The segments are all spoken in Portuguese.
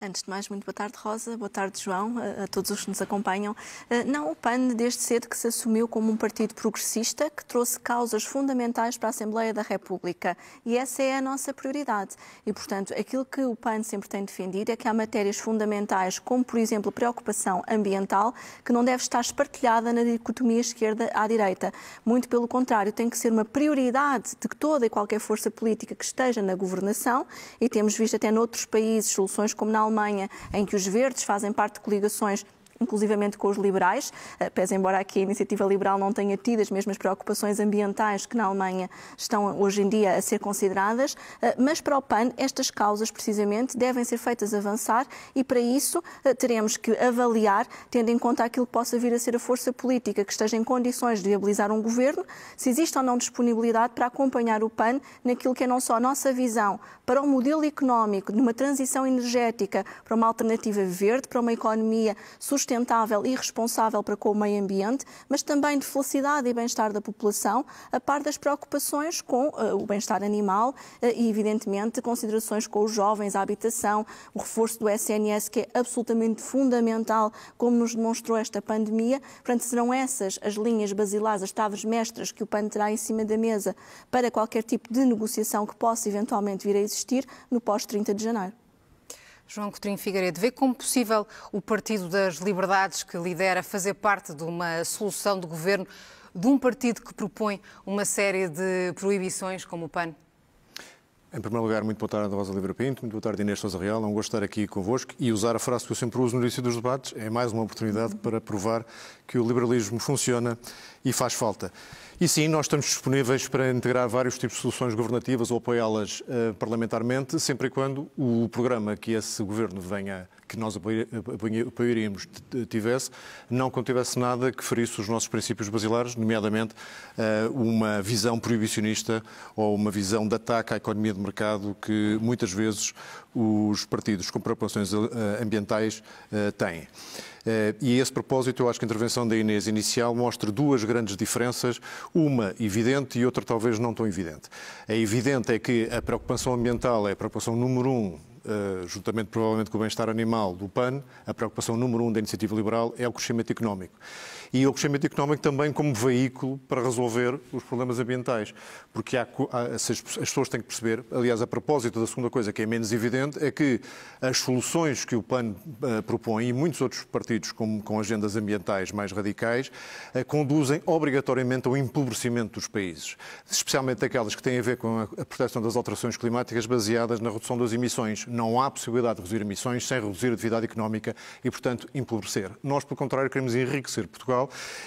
Antes de mais, muito boa tarde, Rosa. Boa tarde, João, a todos os que nos acompanham. Não, o PAN, desde cedo que se assumiu como um partido progressista, que trouxe causas fundamentais para a Assembleia da República. E essa é a nossa prioridade. E, portanto, aquilo que o PAN sempre tem defendido é que há matérias fundamentais, como, por exemplo, a preocupação ambiental, que não deve estar espartilhada na dicotomia esquerda à direita. Muito pelo contrário, tem que ser uma prioridade de toda e qualquer força política que esteja na governação. E temos visto até noutros países soluções como na Alemanha, em que os verdes fazem parte de coligações inclusivamente com os liberais, pese embora aqui a iniciativa liberal não tenha tido as mesmas preocupações ambientais que na Alemanha estão hoje em dia a ser consideradas, mas para o PAN estas causas precisamente devem ser feitas avançar e para isso teremos que avaliar, tendo em conta aquilo que possa vir a ser a força política que esteja em condições de viabilizar um governo, se existe ou não disponibilidade para acompanhar o PAN naquilo que é não só a nossa visão para um modelo económico, de uma transição energética, para uma alternativa verde, para uma economia sustentável e responsável para com o meio ambiente, mas também de felicidade e bem-estar da população, a par das preocupações com o bem-estar animal e, evidentemente, considerações com os jovens, a habitação, o reforço do SNS, que é absolutamente fundamental, como nos demonstrou esta pandemia. Portanto, serão essas as linhas basilares, as chaves mestras que o PAN terá em cima da mesa para qualquer tipo de negociação que possa eventualmente vir a existir no pós-30 de janeiro. João Coutinho Figueiredo, vê como possível o Partido das Liberdades, que lidera, fazer parte de uma solução de governo de um partido que propõe uma série de proibições como o PAN? Em primeiro lugar, muito boa tarde, Rosa Oliveira Pinto, muito boa tarde, Inês Sousa Real. É um gosto estar aqui convosco e usar a frase que eu sempre uso no início dos debates. É mais uma oportunidade para provar que o liberalismo funciona e faz falta. E sim, nós estamos disponíveis para integrar vários tipos de soluções governativas ou apoiá-las parlamentarmente, sempre e quando o programa que esse governo venha, que nós apoiaríamos, tivesse, não contivesse nada que ferisse os nossos princípios basilares, nomeadamente uma visão proibicionista ou uma visão de ataque à economia de mercado que muitas vezes os partidos com preocupações ambientais têm. E a esse propósito, eu acho que a intervenção da Inês inicial mostra duas grandes diferenças, uma evidente e outra talvez não tão evidente. A evidente é que a preocupação ambiental é a preocupação número um, juntamente provavelmente com o bem-estar animal do PAN, a preocupação número um da iniciativa liberal é o crescimento económico. E o crescimento económico também como veículo para resolver os problemas ambientais. Porque as pessoas têm que perceber, aliás, a propósito da segunda coisa que é menos evidente, é que as soluções que o PAN propõe e muitos outros partidos com agendas ambientais mais radicais conduzem obrigatoriamente ao empobrecimento dos países. Especialmente aquelas que têm a ver com a proteção das alterações climáticas baseadas na redução das emissões. Não há possibilidade de reduzir emissões sem reduzir a atividade económica e, portanto, empobrecer. Nós, pelo contrário, queremos enriquecer Portugal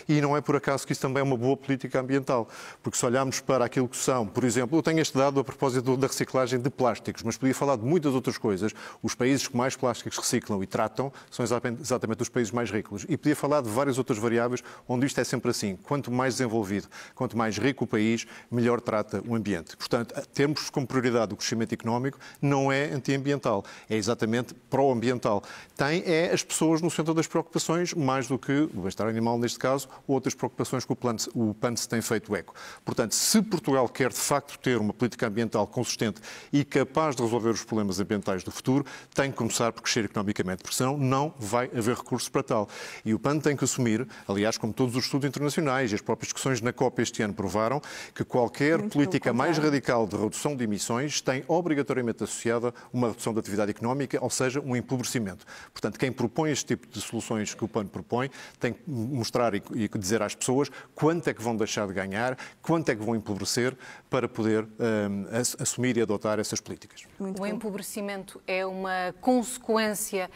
e não é por acaso que isso também é uma boa política ambiental, porque se olharmos para aquilo que são, por exemplo, eu tenho este dado a propósito da reciclagem de plásticos, mas podia falar de muitas outras coisas. Os países que mais plásticos reciclam e tratam são exatamente os países mais ricos. E podia falar de várias outras variáveis onde isto é sempre assim. Quanto mais desenvolvido, quanto mais rico o país, melhor trata o ambiente. Portanto, termos como prioridade o crescimento económico não é antiambiental, é exatamente pró-ambiental. Tem as pessoas no centro das preocupações, mais do que o bem-estar animal neste caso, ou outras preocupações que o PAN se tem feito eco. Portanto, se Portugal quer de facto ter uma política ambiental consistente e capaz de resolver os problemas ambientais do futuro, tem que começar por crescer economicamente, porque senão não vai haver recursos para tal. E o PAN tem que assumir, aliás, como todos os estudos internacionais e as próprias discussões na COP este ano provaram, que qualquer política mais radical de redução de emissões tem obrigatoriamente associada uma redução da atividade económica, ou seja, um empobrecimento. Portanto, quem propõe este tipo de soluções que o PAN propõe tem que mostrar e dizer às pessoas quanto é que vão deixar de ganhar, quanto é que vão empobrecer para poder assumir e adotar essas políticas. O empobrecimento é uma consequência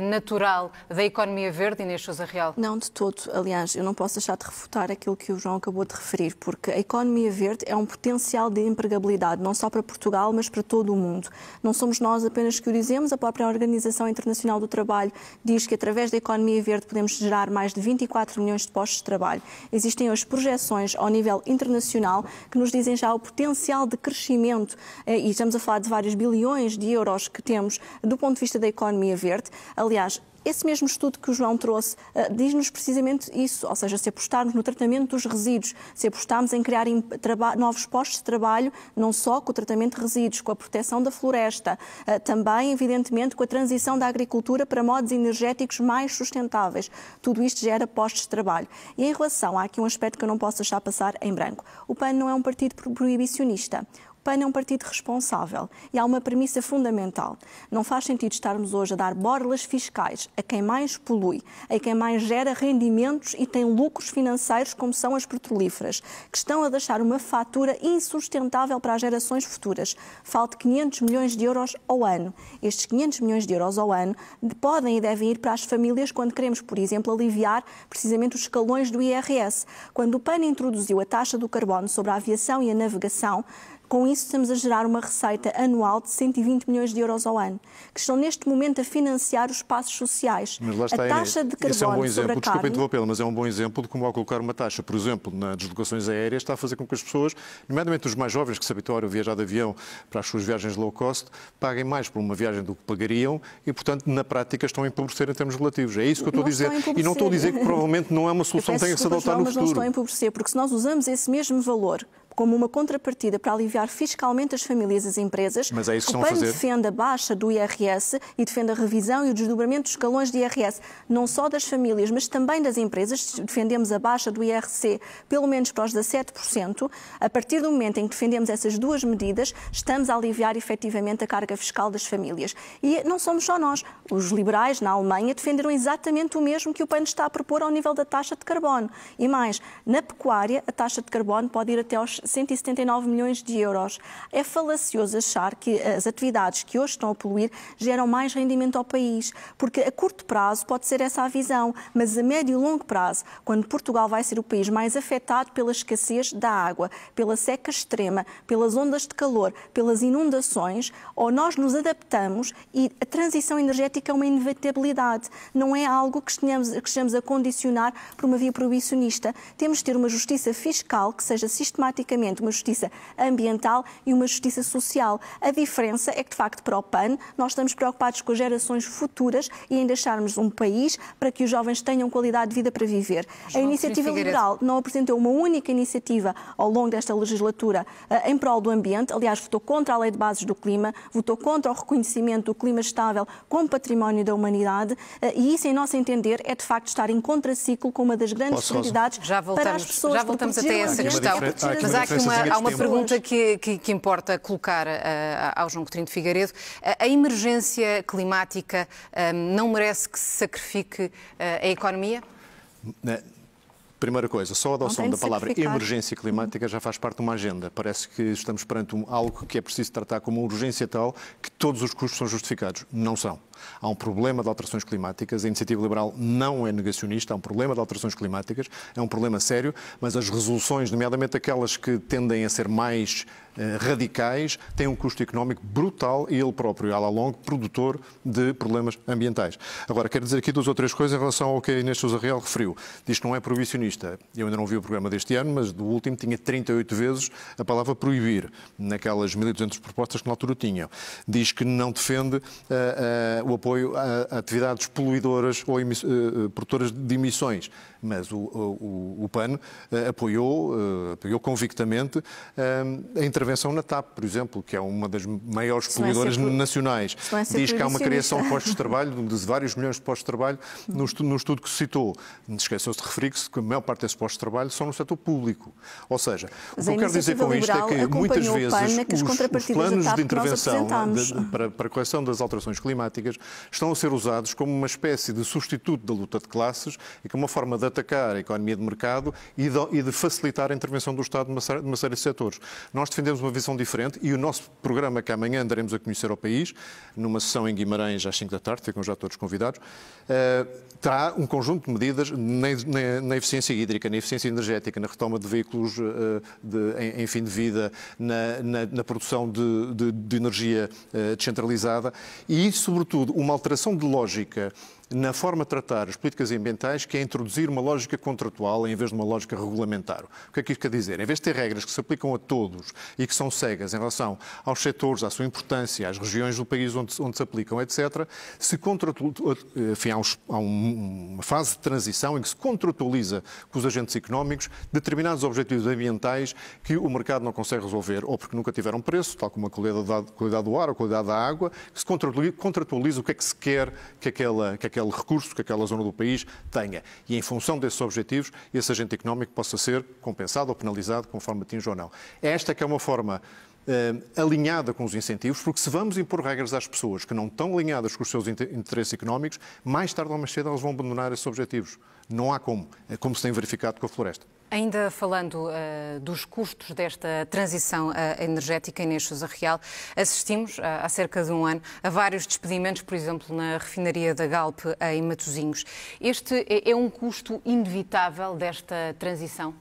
natural da economia verde, Inês Sousa Real? Não, de todo. Aliás, eu não posso deixar de refutar aquilo que o João acabou de referir, porque a economia verde é um potencial de empregabilidade, não só para Portugal, mas para todo o mundo. Não somos nós apenas que o dizemos, a própria Organização Internacional do Trabalho diz que através da economia verde podemos gerar mais de 24 milhões de postos de trabalho. Existem hoje projeções ao nível internacional que nos dizem já o potencial de crescimento, e estamos a falar de vários bilhões de euros que temos do ponto de vista da economia verde. Aliás, Esse mesmo estudo que o João trouxe diz-nos precisamente isso, ou seja, se apostarmos no tratamento dos resíduos, se apostarmos em criar novos postos de trabalho, não só com o tratamento de resíduos, com a proteção da floresta, também, evidentemente, com a transição da agricultura para modos energéticos mais sustentáveis. Tudo isto gera postos de trabalho. E em relação, há aqui um aspecto que eu não posso deixar passar em branco. O PAN não é um partido proibicionista. O PAN é um partido responsável e há uma premissa fundamental. Não faz sentido estarmos hoje a dar borlas fiscais a quem mais polui, a quem mais gera rendimentos e tem lucros financeiros, como são as petrolíferas, que estão a deixar uma fatura insustentável para as gerações futuras. Falta 500 milhões de euros ao ano. Estes 500 milhões de euros ao ano podem e devem ir para as famílias quando queremos, por exemplo, aliviar precisamente os escalões do IRS. Quando o PAN introduziu a taxa do carbono sobre a aviação e a navegação, com isso estamos a gerar uma receita anual de 120 milhões de euros ao ano, que estão neste momento a financiar os espaços sociais. Mas lá está, a taxa de carbono esse é um bom exemplo, sobre a desculpa carne... interrompê-la, mas é um bom exemplo de como ao colocar uma taxa, por exemplo, nas deslocações aéreas, está a fazer com que as pessoas, nomeadamente os mais jovens que se habituaram a viajar de avião para as suas viagens low cost, paguem mais por uma viagem do que pagariam e, portanto, na prática estão a empobrecer em termos relativos. É isso que eu estou a dizer. E não estou a dizer que provavelmente não é uma solução que tenha que se adotar no futuro. Mas não estou a empobrecer, porque se nós usamos esse mesmo valor como uma contrapartida para aliviar fiscalmente as famílias e as empresas, mas é isso que o estão a PAN fazer. defende a baixa do IRS e defende a revisão e o desdobramento dos escalões de IRS, não só das famílias, mas também das empresas. Defendemos a baixa do IRC, pelo menos para os 17%. A partir do momento em que defendemos essas duas medidas, estamos a aliviar efetivamente a carga fiscal das famílias. E não somos só nós. Os liberais na Alemanha defenderam exatamente o mesmo que o PAN está a propor ao nível da taxa de carbono. E mais, na pecuária, a taxa de carbono pode ir até aos 179 milhões de euros. É falacioso achar que as atividades que hoje estão a poluir geram mais rendimento ao país, porque a curto prazo pode ser essa a visão, mas a médio e longo prazo, quando Portugal vai ser o país mais afetado pela escassez da água, pela seca extrema, pelas ondas de calor, pelas inundações, ou nós nos adaptamos e a transição energética é uma inevitabilidade, não é algo que estejamos a condicionar por uma via proibicionista. Temos de ter uma justiça fiscal que seja sistematicamente uma justiça ambiental e uma justiça social. A diferença é que, de facto, para o PAN, nós estamos preocupados com as gerações futuras e em deixarmos um país para que os jovens tenham qualidade de vida para viver. A Iniciativa Liberal não apresentou uma única iniciativa ao longo desta legislatura em prol do ambiente. Aliás, votou contra a Lei de Bases do Clima, votou contra o reconhecimento do clima estável como património da humanidade e isso, em nosso entender, é de facto estar em contraciclo com uma das grandes prioridades para as pessoas. Já voltamos até essa questão. Mas há uma pergunta que importa colocar ao João Coutinho de Figueiredo. A emergência climática não merece que se sacrifique a economia? Primeira coisa, só a adoção da palavra emergência climática já faz parte de uma agenda. Parece que estamos perante algo que é preciso tratar como uma urgência tal que todos os custos são justificados. Não são. Há um problema de alterações climáticas, a Iniciativa Liberal não é negacionista, há um problema de alterações climáticas, é um problema sério, mas as resoluções, nomeadamente aquelas que tendem a ser mais radicais, têm um custo económico brutal e ele próprio, à longo, produtor de problemas ambientais. Agora, quero dizer aqui duas ou três coisas em relação ao que a Inês Sousa Real referiu. Diz que não é proibicionista. Eu ainda não vi o programa deste ano, mas do último tinha 38 vezes a palavra proibir, naquelas 1.200 propostas que na altura tinham. Diz que não defende o apoio a atividades poluidoras ou produtoras de emissões, mas o PAN apoiou convictamente a intervenção na TAP, por exemplo, que é uma das maiores poluidoras nacionais. Diz que há uma criação de postos de trabalho, de vários milhões de postos de trabalho, no estudo que se citou. Esqueceu-se de referir-se que a maior parte desses postos de trabalho são no setor público. Ou seja, o que eu quero dizer com isto é que muitas vezes os planos de intervenção para a correção das alterações climáticas estão a ser usados como uma espécie de substituto da luta de classes e como uma forma de atacar a economia de mercado e de facilitar a intervenção do Estado numa série de setores. Nós defendemos uma visão diferente e o nosso programa, que amanhã daremos a conhecer ao país, numa sessão em Guimarães às 5 da tarde, ficam já todos convidados, terá um conjunto de medidas na eficiência hídrica, na eficiência energética, na retoma de veículos em fim de vida, na produção de energia descentralizada e, sobretudo, uma alteração de lógica na forma de tratar as políticas ambientais, que é introduzir uma lógica contratual em vez de uma lógica regulamentar. O que é que isto quer dizer? Em vez de ter regras que se aplicam a todos e que são cegas em relação aos setores, à sua importância, às regiões do país onde se aplicam, etc., enfim, há uma fase de transição em que se contratualiza com os agentes económicos determinados objetivos ambientais que o mercado não consegue resolver, ou porque nunca tiveram preço, tal como a qualidade do ar ou a qualidade da água, que se contratualiza o que é que se quer que aquele recurso, que aquela zona do país tenha. E em função desses objetivos, esse agente económico possa ser compensado ou penalizado conforme atinge ou não. Esta que é uma forma alinhada com os incentivos, porque se vamos impor regras às pessoas que não estão alinhadas com os seus interesses económicos, mais tarde ou mais cedo elas vão abandonar esses objetivos. Não há como. É como se tem verificado com a floresta. Ainda falando dos custos desta transição energética, Inês Sousa Real, assistimos há cerca de um ano a vários despedimentos, por exemplo, na refinaria da Galp em Matosinhos. Este é um custo inevitável desta transição?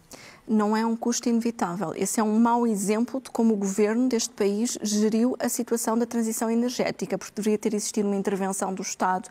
Não é um custo inevitável. Esse é um mau exemplo de como o governo deste país geriu a situação da transição energética, porque deveria ter existido uma intervenção do Estado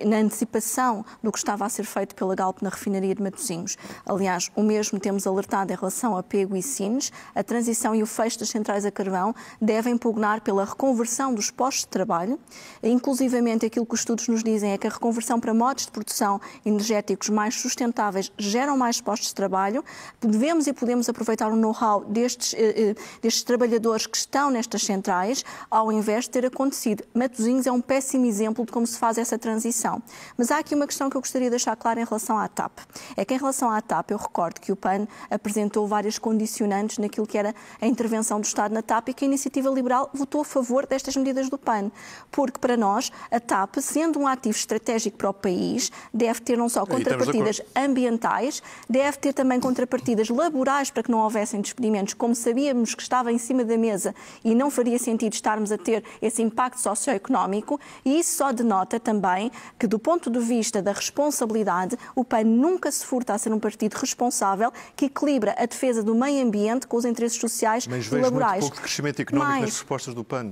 na antecipação do que estava a ser feito pela Galp na refinaria de Matosinhos. Aliás, o mesmo temos alertado em relação a Pego e Sines. A transição e o fecho das centrais a carvão devem pugnar pela reconversão dos postos de trabalho. Inclusivamente, aquilo que os estudos nos dizem é que a reconversão para modos de produção energéticos mais sustentáveis geram mais postos de trabalho. Devemos e podemos aproveitar o know-how destes trabalhadores que estão nestas centrais, ao invés de ter acontecido. Matosinhos é um péssimo exemplo de como se faz essa transição. Mas há aqui uma questão que eu gostaria de deixar clara em relação à TAP. É que em relação à TAP, eu recordo que o PAN apresentou várias condicionantes naquilo que era a intervenção do Estado na TAP e que a Iniciativa Liberal votou a favor destas medidas do PAN. Porque, para nós, a TAP, sendo um ativo estratégico para o país, deve ter não só contrapartidas ambientais, deve ter também contrapartidas laborais para que não houvessem despedimentos, como sabíamos que estava em cima da mesa e não faria sentido estarmos a ter esse impacto socioeconómico, e isso só denota também que, do ponto de vista da responsabilidade, o PAN nunca se furta a ser um partido responsável que equilibra a defesa do meio ambiente com os interesses sociais e laborais. Mas vejo muito pouco crescimento económico nas respostas do PAN.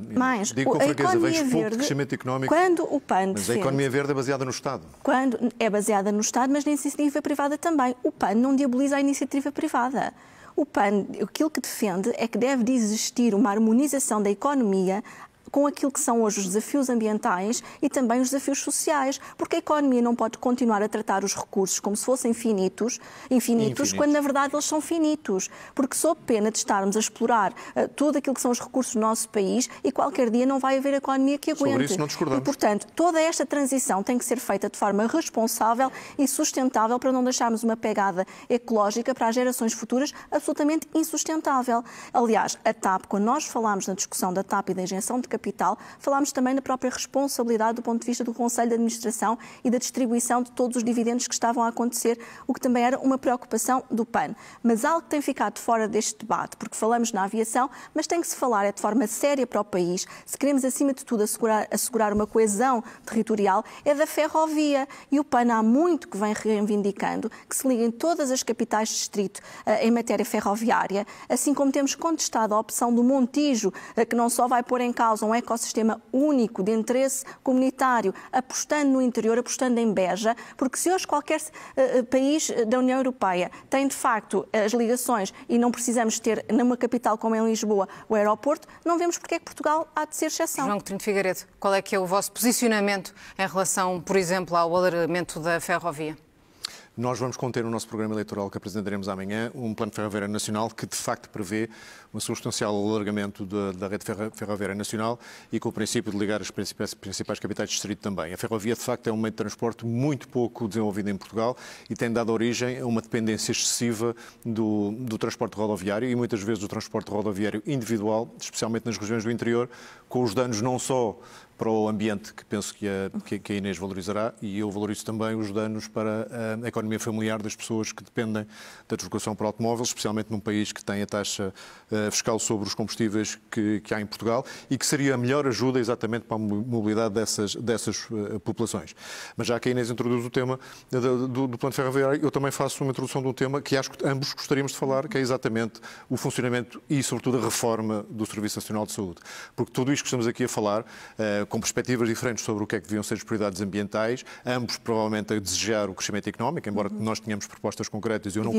Digo com franqueza, vejo pouco crescimento económico. Quando o PAN defende, mas a economia verde é baseada no Estado. Quando é baseada no Estado, mas na iniciativa privada também. O PAN não diaboliza a iniciativa privada. O PAN, aquilo que defende é que deve de existir uma harmonização da economia com aquilo que são hoje os desafios ambientais e também os desafios sociais, porque a economia não pode continuar a tratar os recursos como se fossem infinitos, quando na verdade eles são finitos, porque sob pena de estarmos a explorar tudo aquilo que são os recursos do nosso país e qualquer dia não vai haver economia que aguente. Sobre isso não discordamos. E, portanto, toda esta transição tem que ser feita de forma responsável e sustentável para não deixarmos uma pegada ecológica para as gerações futuras absolutamente insustentável. Aliás, a TAP, quando nós falámos na discussão da TAP e da injeção de capital, falámos também da própria responsabilidade do ponto de vista do Conselho de Administração e da distribuição de todos os dividendos que estavam a acontecer, o que também era uma preocupação do PAN. Mas algo que tem ficado fora deste debate, porque falamos na aviação, mas tem que se falar de forma séria para o país, se queremos acima de tudo assegurar uma coesão territorial, é da ferrovia. E o PAN há muito que vem reivindicando que se liguem todas as capitais de distrito em matéria ferroviária, assim como temos contestado a opção do Montijo, que não só vai pôr em causa um ecossistema único de interesse comunitário, apostando no interior, apostando em Beja, porque se hoje qualquer país da União Europeia tem de facto as ligações e não precisamos ter numa capital como em Lisboa o aeroporto, não vemos porque é que Portugal há de ser exceção. João Coutinho de Figueiredo, qual é que é o vosso posicionamento em relação, por exemplo, ao alargamento da ferrovia? Nós vamos conter no nosso programa eleitoral que apresentaremos amanhã um plano ferroviário nacional que de facto prevê um substancial alargamento da rede ferroviária nacional e com o princípio de ligar as principais capitais de distrito também. A ferrovia de facto é um meio de transporte muito pouco desenvolvido em Portugal e tem dado origem a uma dependência excessiva do transporte rodoviário e muitas vezes do transporte rodoviário individual, especialmente nas regiões do interior, com os danos não só para o ambiente, que penso que a Inês valorizará, e eu valorizo também os danos para a economia familiar das pessoas que dependem da deslocação para automóveis, especialmente num país que tem a taxa fiscal sobre os combustíveis que há em Portugal e que seria a melhor ajuda exatamente para a mobilidade dessas populações. Mas já que a Inês introduz o tema do plano ferroviário, eu também faço uma introdução de um tema que acho que ambos gostaríamos de falar, que é exatamente o funcionamento e, sobretudo, a reforma do Serviço Nacional de Saúde. Porque tudo isto que estamos aqui a falar, com perspectivas diferentes sobre o que é que deviam ser as prioridades ambientais, ambos provavelmente a desejar o crescimento económico, embora nós tenhamos propostas concretas, eu não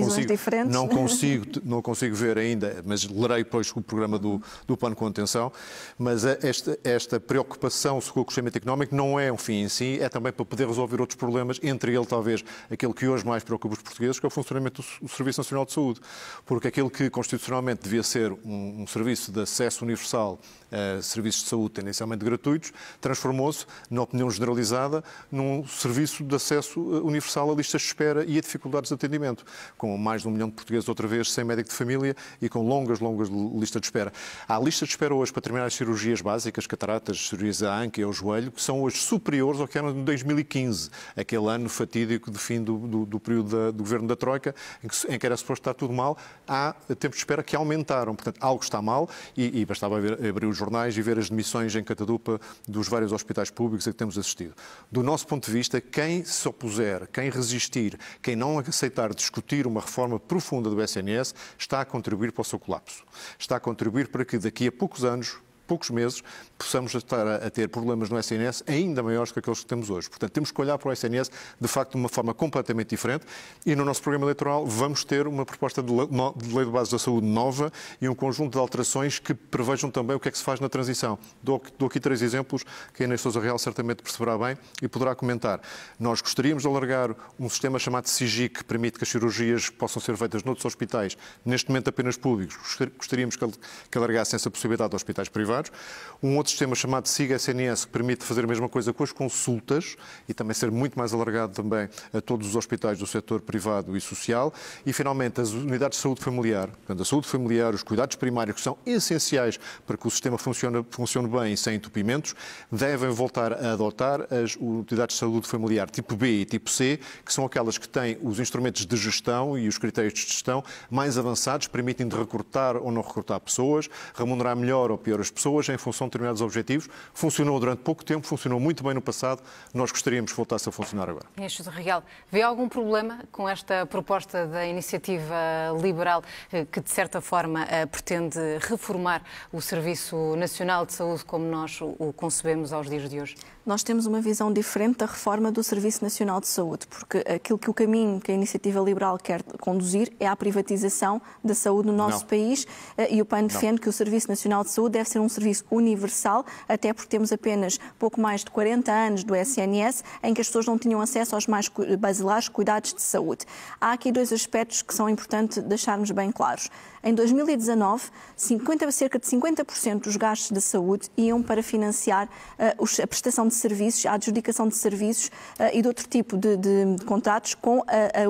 consigo ver ainda, mas lerei depois o programa do plano de contenção, mas esta preocupação com o crescimento económico não é um fim em si, é também para poder resolver outros problemas, entre ele talvez aquele que hoje mais preocupa os portugueses, que é o funcionamento do Serviço Nacional de Saúde, porque aquilo que constitucionalmente devia ser um serviço de acesso universal a serviços de saúde tendencialmente gratuitos, transformou-se, na opinião generalizada, num serviço de acesso universal a listas de espera e a dificuldades de atendimento, com mais de 1 milhão de portugueses outra vez sem médico de família e com longas listas de espera. Há listas de espera hoje para determinadas cirurgias básicas, cataratas, cirurgias da anca e ao joelho, que são hoje superiores ao que eram em 2015, aquele ano fatídico de fim do período do governo da Troika, em que era suposto estar tudo mal. Há tempos de espera que aumentaram. Portanto, algo está mal e bastava abrir os jornais e ver as demissões em catadupa dos vários hospitais públicos a que temos assistido. Do nosso ponto de vista, quem se opuser, quem resistir, quem não aceitar discutir uma reforma profunda do SNS, está a contribuir para o seu colapso. Está a contribuir para que daqui a poucos anos, poucos meses, possamos estar a ter problemas no SNS ainda maiores que aqueles que temos hoje. Portanto, temos que olhar para o SNS, de facto, de uma forma completamente diferente e no nosso programa eleitoral vamos ter uma proposta de lei de base da saúde nova e um conjunto de alterações que prevejam também o que é que se faz na transição. Dou aqui 3 exemplos que a Inês Sousa Real certamente perceberá bem e poderá comentar. Nós gostaríamos de alargar um sistema chamado SIGIC, que permite que as cirurgias possam ser feitas noutros hospitais, neste momento apenas públicos. Gostaríamos que alargassem essa possibilidade a hospitais privados. Um outro sistema chamado SIGA-SNS, que permite fazer a mesma coisa com as consultas e também ser muito mais alargado também a todos os hospitais do setor privado e social. E, finalmente, as unidades de saúde familiar. Portanto, a saúde familiar, os cuidados primários, que são essenciais para que o sistema funcione bem e sem entupimentos, devem voltar a adotar as unidades de saúde familiar tipo B e tipo C, que são aquelas que têm os instrumentos de gestão e os critérios de gestão mais avançados, permitem de recrutar ou não recrutar pessoas, remunerar melhor ou pior as pessoas, em função de determinados objetivos. Funcionou durante pouco tempo, funcionou muito bem no passado. Nós gostaríamos que voltasse a funcionar agora. Inês Sousa Real, vê algum problema com esta proposta da iniciativa liberal que, de certa forma, pretende reformar o Serviço Nacional de Saúde como nós o concebemos aos dias de hoje? Nós temos uma visão diferente da reforma do Serviço Nacional de Saúde, porque o caminho que a iniciativa liberal quer conduzir é a privatização da saúde no nosso país e o PAN defende que o Serviço Nacional de Saúde deve ser um serviço universal, até porque temos apenas pouco mais de 40 anos do SNS em que as pessoas não tinham acesso aos mais basilares cuidados de saúde. Há aqui 2 aspectos que são importantes deixarmos bem claros. Em 2019, cerca de 50% dos gastos da saúde iam para financiar a prestação de serviços, a adjudicação de serviços e de outro tipo de contratos com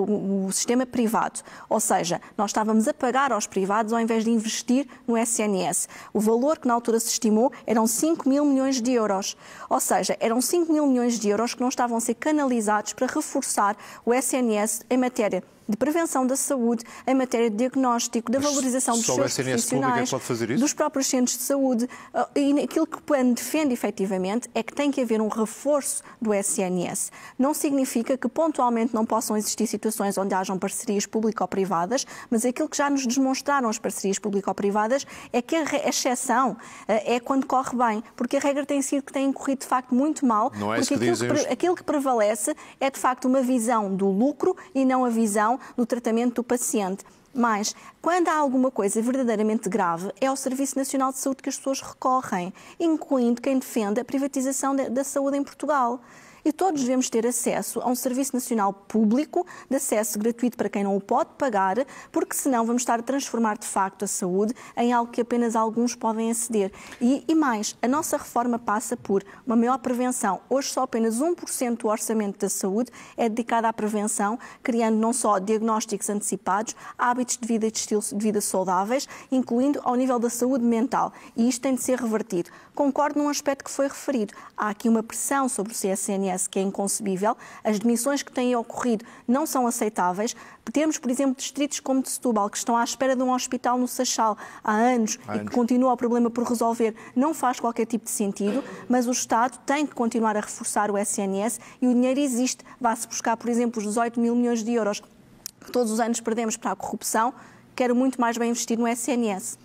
o sistema privado. Ou seja, nós estávamos a pagar aos privados ao invés de investir no SNS. O valor que na altura se estimou eram 5 mil milhões de euros. Ou seja, eram 5 mil milhões de euros que não estavam a ser canalizados para reforçar o SNS em matéria de prevenção da saúde, em matéria de diagnóstico, da valorização dos seus profissionais, dos próprios centros de saúde. E aquilo que o PAN defende, efetivamente, é que tem que haver um reforço do SNS. Não significa que pontualmente não possam existir situações onde hajam parcerias público-privadas, mas aquilo que já nos demonstraram as parcerias público-privadas é que a exceção é quando corre bem, porque a regra tem sido que tem corrido, de facto, muito mal, porque aquilo que prevalece é, de facto, uma visão do lucro e não a visão no tratamento do paciente. Mas, quando há alguma coisa verdadeiramente grave, é ao Serviço Nacional de Saúde que as pessoas recorrem, incluindo quem defende a privatização da saúde em Portugal. E todos devemos ter acesso a um serviço nacional público, de acesso gratuito para quem não o pode pagar, porque senão vamos estar a transformar de facto a saúde em algo que apenas alguns podem aceder. E mais, a nossa reforma passa por uma maior prevenção. Hoje só apenas 1% do orçamento da saúde é dedicado à prevenção, criando não só diagnósticos antecipados, hábitos de vida e de estilo de vida saudáveis, incluindo ao nível da saúde mental. E isto tem de ser revertido. Concordo num aspecto que foi referido. Há aqui uma pressão sobre o CSNS que é inconcebível. As demissões que têm ocorrido não são aceitáveis. Temos, por exemplo, distritos como de Setúbal, que estão à espera de um hospital no Seixal há anos e que continua o problema por resolver. Não faz qualquer tipo de sentido, mas o Estado tem que continuar a reforçar o SNS e o dinheiro existe. Vá-se buscar, por exemplo, os 18 mil milhões de euros que todos os anos perdemos para a corrupção. Quero muito mais bem investir no SNS.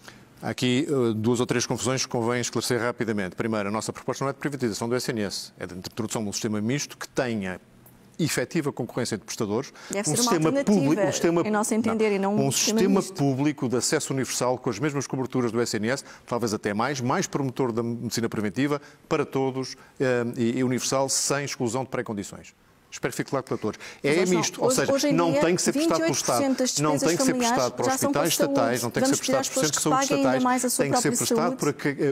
Há aqui 2 ou 3 confusões que convém esclarecer rapidamente. Primeiro, a nossa proposta não é de privatização do SNS, é de introdução de um sistema misto que tenha efetiva concorrência de prestadores, Deve ser uma alternativa, em nosso entender, e não um sistema público de acesso universal com as mesmas coberturas do SNS, talvez até mais promotor da medicina preventiva para todos e universal, sem exclusão de pré-condições. Espero que fique claro para todos. É misto, ou seja, não tem que ser prestado pelo Estado, não tem que ser prestado para hospitais estatais, não tem que ser prestado por centros de saúde estatais, tem que ser prestado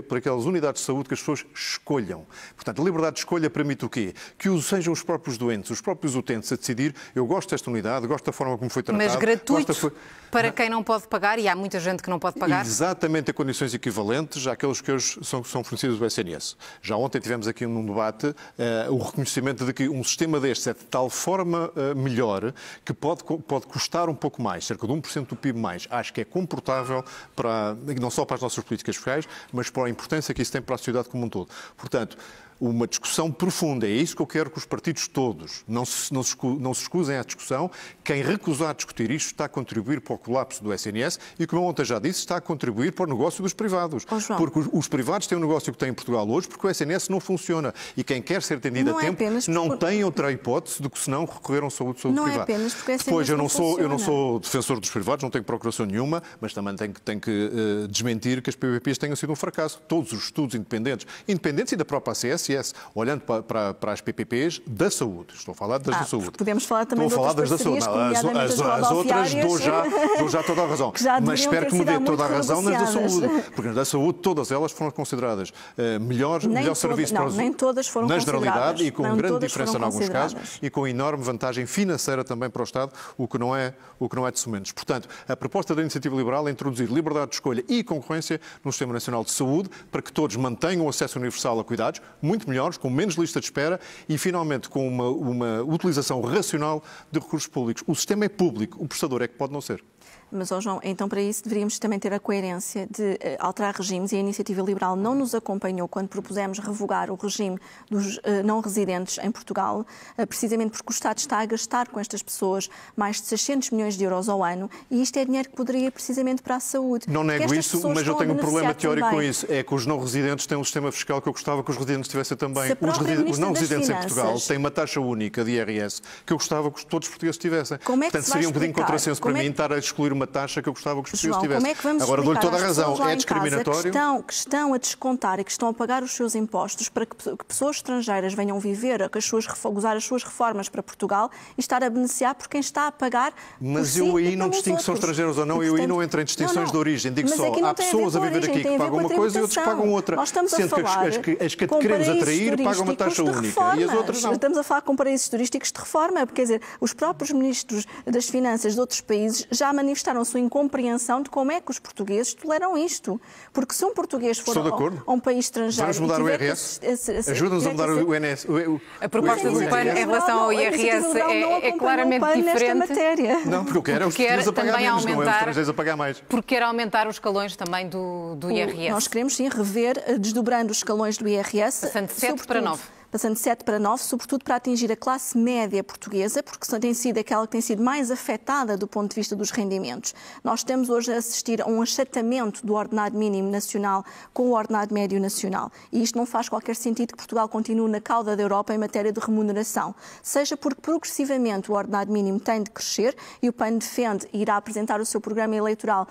por aquelas unidades de saúde que as pessoas escolham. Portanto, a liberdade de escolha permite o quê? Que sejam os próprios doentes, os próprios utentes a decidir, eu gosto desta unidade, gosto da forma como foi tratada. Mas gratuito para quem não pode pagar, e há muita gente que não pode pagar? Exatamente em condições equivalentes àqueles que hoje são fornecidos do SNS. Já ontem tivemos aqui num debate o reconhecimento de que um sistema destes é de tal forma melhor que pode custar um pouco mais, cerca de 1% do PIB mais. Acho que é comportável não só para as nossas políticas fiscais, mas para a importância que isso tem para a sociedade como um todo. Portanto, uma discussão profunda. É isso que eu quero que os partidos todos não se escusem à discussão. Quem recusar discutir isto está a contribuir para o colapso do SNS e, como eu ontem já disse, está a contribuir para o negócio dos privados. Porque os privados têm o negócio que têm em Portugal hoje porque o SNS não funciona. E quem quer ser atendido a tempo não tem outra hipótese do que senão recorrer a um saúde privada. Não é apenas porque o SNS Depois, eu não sou defensor dos privados, não tenho procuração nenhuma, mas também tenho que desmentir que as PPPs tenham sido um fracasso. Todos os estudos independentes e da própria ACS, olhando para as PPPs da saúde. Estou a falar das da saúde. Podemos falar também de outras parcerias, as outras dou já toda a razão. Mas espero que me dê toda a razão nas da saúde. Porque nas da saúde todas elas foram consideradas melhor serviço para os... Nem todas foram na consideradas. Generalidade e com grande diferença em alguns casos e com enorme vantagem financeira também para o Estado, o que não é de sumenos. Portanto, a proposta da Iniciativa Liberal é introduzir liberdade de escolha e concorrência no Sistema Nacional de Saúde para que todos mantenham o acesso universal a cuidados, muito melhores, com menos lista de espera e, finalmente, com uma utilização racional de recursos públicos. O sistema é público, o prestador é que pode não ser. Mas, João, então para isso deveríamos também ter a coerência de alterar regimes e a Iniciativa Liberal não nos acompanhou quando propusemos revogar o regime dos não residentes em Portugal, precisamente porque o Estado está a gastar com estas pessoas mais de 600 milhões de euros ao ano e isto é dinheiro que poderia ir precisamente para a saúde. Não nego isso, mas eu tenho um problema teórico com isso. É que os não residentes têm um sistema fiscal que eu gostava que os residentes tivessem também. Os não residentes em Portugal têm uma taxa única de IRS que eu gostava que todos os portugueses tivessem. Portanto, seria um bocadinho contrassenso para mim estar a excluir uma taxa que eu gostava que os portugueses tivessem. Como é que vamos Agora dou-lhe toda a razão, é discriminatório. Que estão a descontar e que estão a pagar os seus impostos para que pessoas estrangeiras venham viver, usar as suas reformas para Portugal e estar a beneficiar por quem está a pagar. Mas eu aí não distingo se são estrangeiros ou não, eu aí não entro em distinções de origem. Digo só, há pessoas a viver aqui que pagam uma coisa e outros que pagam outra. Sendo que as que queremos atrair pagam uma taxa única e as outras não. Estamos a falar com paraísos turísticos de reforma, porque, quer dizer, os próprios ministros das Finanças de outros países já manifestaram a sua incompreensão de como é que os portugueses toleram isto. Porque se um português for a um país estrangeiro... Vamos mudar o IRS? Ajuda-nos a mudar o INS. A proposta do PAN em relação ao IRS é claramente diferente. Não, porque eu quero é os portugueses a pagar menos, não é os estrangeiros a pagar mais. Porque quer aumentar os escalões também do IRS. Nós queremos sim rever, desdobrando os escalões do IRS. Passando de 7 para 9. Passando de 7 para 9, sobretudo para atingir a classe média portuguesa, porque tem sido aquela que tem sido mais afetada do ponto de vista dos rendimentos. Nós estamos hoje a assistir a um achatamento do ordenado mínimo nacional com o ordenado médio nacional. E isto não faz qualquer sentido que Portugal continue na cauda da Europa em matéria de remuneração. Seja porque progressivamente o ordenado mínimo tem de crescer e o PAN defende e irá apresentar o seu programa eleitoral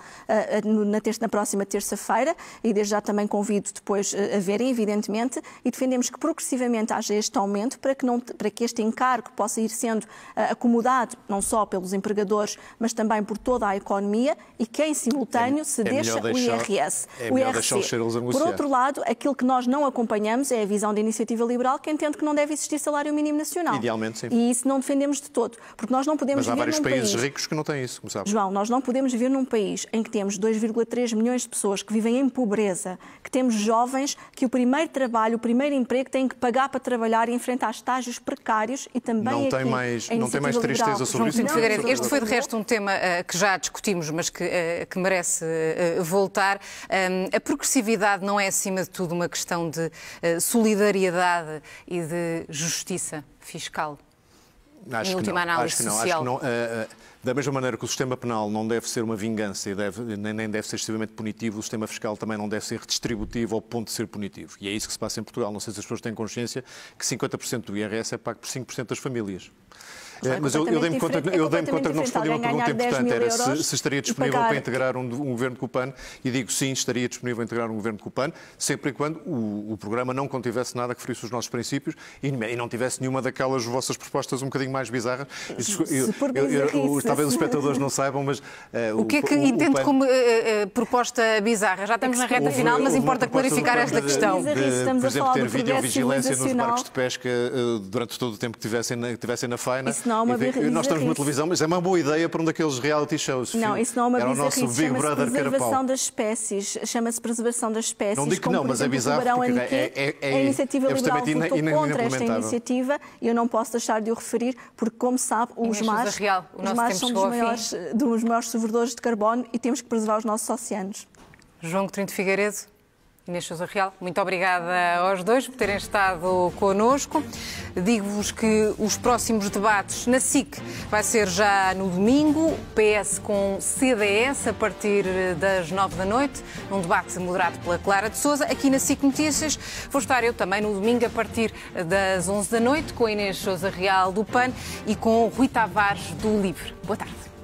na próxima terça-feira e desde já também convido depois a verem, evidentemente, e defendemos que progressivamente haja este aumento para que este encargo possa ir sendo acomodado não só pelos empregadores, mas também por toda a economia e que em simultâneo se deixa o IRS. O IRC. Por outro lado, aquilo que nós não acompanhamos é a visão da Iniciativa Liberal que entende que não deve existir salário mínimo nacional. Idealmente, sim. E isso não defendemos de todo, porque nós não podemos viver num país... Mas há vários países ricos que não têm isso, como sabe. João, nós não podemos viver num país em que temos 2,3 milhões de pessoas que vivem em pobreza, que temos jovens que o primeiro trabalho, o primeiro emprego têm que pagar para trabalhar e enfrentar estágios precários e também não tem mais tristeza sobre isso. Este foi de resto um tema que já discutimos, mas que merece voltar. A progressividade não é acima de tudo uma questão de solidariedade e de justiça fiscal? em última análise social? Acho que não. Da mesma maneira que o sistema penal não deve ser uma vingança e nem deve ser extremamente punitivo, o sistema fiscal também não deve ser redistributivo ao ponto de ser punitivo. E é isso que se passa em Portugal. Não sei se as pessoas têm consciência que 50% do IRS é pago por 5% das famílias. Mas eu dei-me conta que não respondi uma pergunta importante, era se estaria disponível para integrar um governo com o PAN, e digo sim, estaria disponível a integrar um governo com o PAN, sempre e quando o programa não contivesse nada que ferisse os nossos princípios e não tivesse nenhuma daquelas vossas propostas um bocadinho mais bizarras. Talvez os espectadores não saibam, mas... O que é que entende como proposta bizarra? Já estamos na reta final, mas importa clarificar esta questão. Por exemplo, ter videovigilância nos barcos de pesca durante todo o tempo que estivessem na faina. Não, nós estamos numa televisão, mas é uma boa ideia para um daqueles reality shows. Não, isso não é uma bizarrice, chama-se preservação das espécies. Chama-se preservação das espécies. Não digo que não, mas é bizarro porque a iniciativa liberal votou contra esta iniciativa e eu não posso deixar de o referir porque, como sabe, os mares são dos maiores solvedores de carbono e temos que preservar os nossos oceanos. João Coutinho de Figueiredo, Inês Sousa Real, muito obrigada aos dois por terem estado connosco. Digo-vos que os próximos debates na SIC vai ser já no domingo, PS com CDS a partir das 9 da noite, num debate moderado pela Clara de Sousa. Aqui na SIC Notícias vou estar eu também no domingo a partir das 11 da noite com a Inês Sousa Real do PAN e com o Rui Tavares do LIVRE. Boa tarde.